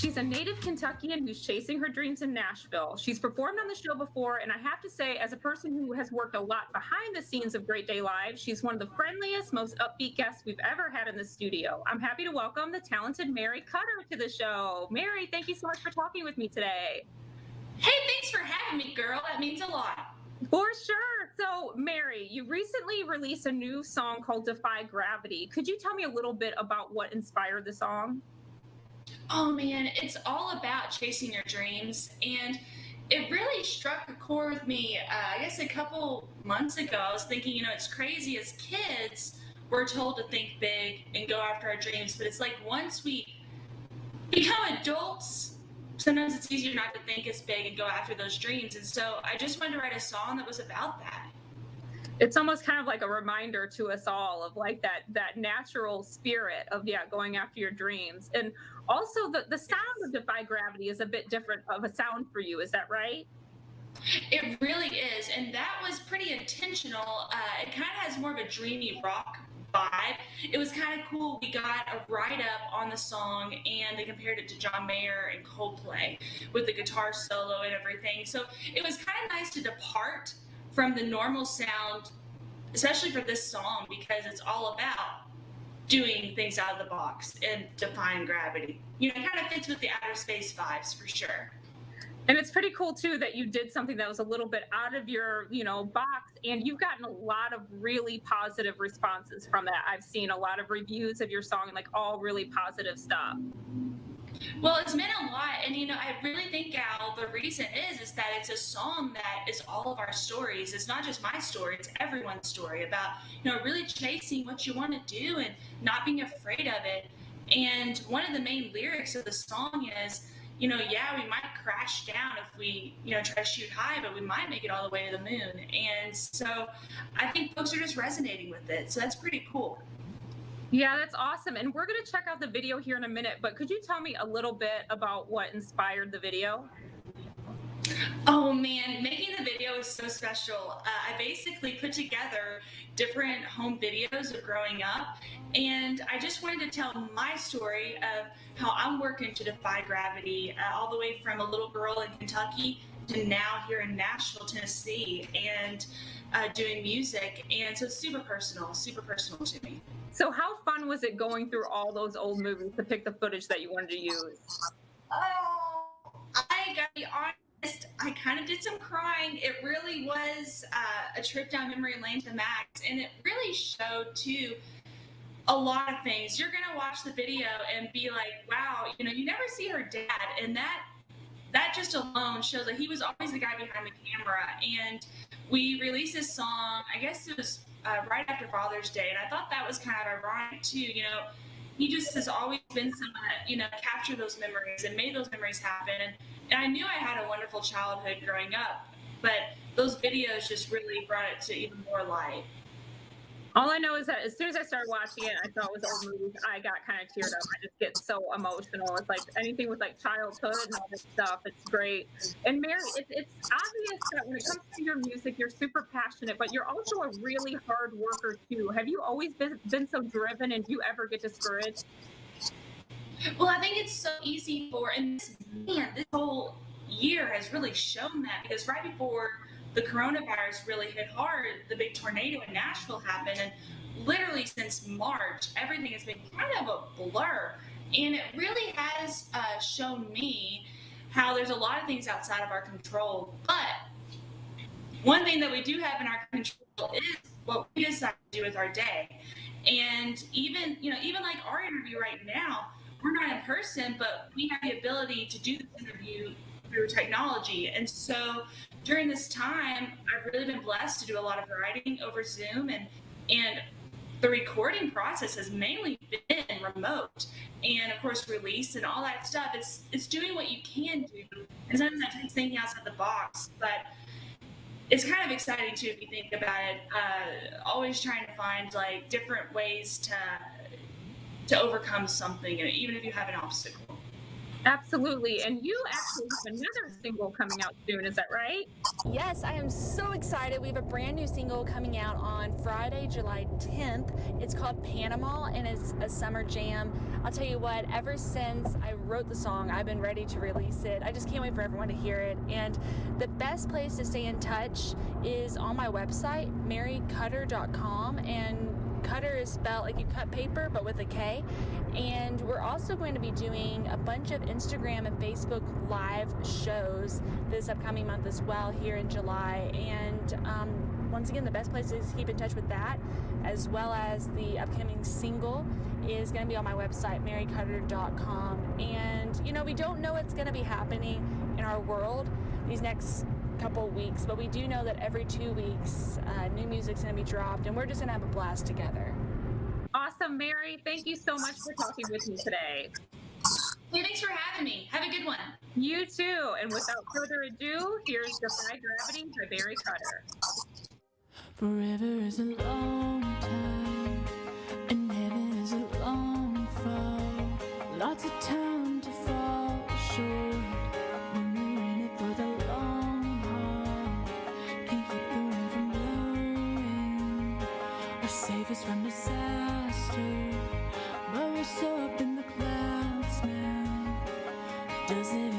She's a native Kentuckian who's chasing her dreams in Nashville. She's performed on the show before, and I have to say, as a person who has worked a lot behind the scenes of Great Day Live, she's one of the friendliest, most upbeat guests we've ever had in the studio. I'm happy to welcome the talented Mary Kutter to the show. Mary, thank you so much for talking with me today. Hey, thanks for having me, girl. That means a lot. For sure. So, Mary, you recently released a new song called Defy Gravity. Could you tell me a little bit about what inspired the song? Oh man, it's all about chasing your dreams. And it really struck a chord with me, I guess a couple months ago. I was thinking, it's crazy as kids, we're told to think big and go after our dreams. But it's like once we become adults, sometimes it's easier not to think as big and go after those dreams. And so I just wanted to write a song that was about that. It's almost kind of like a reminder to us all of like that natural spirit of going after your dreams. And also the sound of Defy Gravity is a bit different of a sound for you. Is that right? It really is. And that was pretty intentional. It kind of has more of a dreamy rock vibe. It was kind of cool. We got a write-up on the song and they compared it to John Mayer and Coldplay with the guitar solo and everything. So it was kind of nice to depart from the normal sound, especially for this song, because it's all about doing things out of the box and defying gravity. It kind of fits with the outer space vibes for sure. And it's pretty cool too that you did something that was a little bit out of your, box, and you've gotten a lot of really positive responses from that. I've seen a lot of reviews of your song and like all really positive stuff. Well, it's meant a lot, and I really think, Al, the reason is that it's a song that is all of our stories. It's not just my story; it's everyone's story about really chasing what you want to do and not being afraid of it. And one of the main lyrics of the song is, yeah, we might crash down if we try to shoot high, but we might make it all the way to the moon. And so, I think folks are just resonating with it. So that's pretty cool. Yeah, that's awesome. And we're going to check out the video here in a minute, but could you tell me a little bit about what inspired the video? Oh man, making the video is so special. I basically put together different home videos of growing up, and I just wanted to tell my story of how I'm working to defy gravity, all the way from a little girl in Kentucky to now here in Nashville, Tennessee, and doing music. And so it's super personal to me. So how fun was it going through all those old movies to pick the footage that you wanted to use? Oh, I gotta be honest, I kind of did some crying. It really was a trip down memory lane to the max, and it really showed too a lot of things. You're gonna watch the video and be like, wow, you never see her dad, and that just alone shows that he was always the guy behind the camera. And we released this song, I guess it was right after Father's Day, and I thought that was kind of ironic too. He just has always been someone that captured those memories and made those memories happen. And I knew I had a wonderful childhood growing up, but those videos just really brought it to even more light. All I know is that as soon as I started watching it, I saw it was old movies, I got kind of teared up. I just get so emotional. It's like anything with like childhood and all this stuff. It's great. And Mary, it's obvious that when it comes to your music, you're super passionate, but you're also a really hard worker too. Have you always been so driven, and do you ever get discouraged? Well, I think it's so easy and this whole year has really shown that, because right before the coronavirus really hit hard, the big tornado in Nashville happened, and literally since March, everything has been kind of a blur. And it really has shown me how there's a lot of things outside of our control. But one thing that we do have in our control is what we decide to do with our day. And even like our interview right now, we're not in person, but we have the ability to do this interview through technology. And so during this time, I've really been blessed to do a lot of writing over Zoom, and the recording process has mainly been remote, and of course release and all that stuff. It's doing what you can do, and sometimes that takes thinking outside the box, but it's kind of exciting too if you think about it. Always trying to find like different ways to overcome something, even if you have an obstacle. Absolutely. And you actually have another single coming out soon. Is that right? Yes, I am so excited. We have a brand new single coming out on Friday, July 10th. It's called Panama, and it's a summer jam. I'll tell you what, ever since I wrote the song, I've been ready to release it. I just can't wait for everyone to hear it. And the best place to stay in touch is on my website, marykutter.com, and Cutter is spelled like you cut paper, but with a K. And we're also going to be doing a bunch of Instagram and Facebook live shows this upcoming month as well here in July. And once again, the best place is to keep in touch with that, as well as the upcoming single is going to be on my website, marykutter.com. And, you know, we don't know what's going to be happening in our world these next couple weeks, but we do know that every 2 weeks new music's going to be dropped, and we're just going to have a blast together. Awesome, Mary. Thank you so much for talking with me today. Hey, thanks for having me. Have a good one. You too. And without further ado, here's Defy Gravity by Mary Kutter. Forever is a long time, and heaven is a long fall. Lots of time to fall short when we're in it for the long haul. Can't keep the wind from blowing or save us from disaster, but we're so up in the clouds now. Does it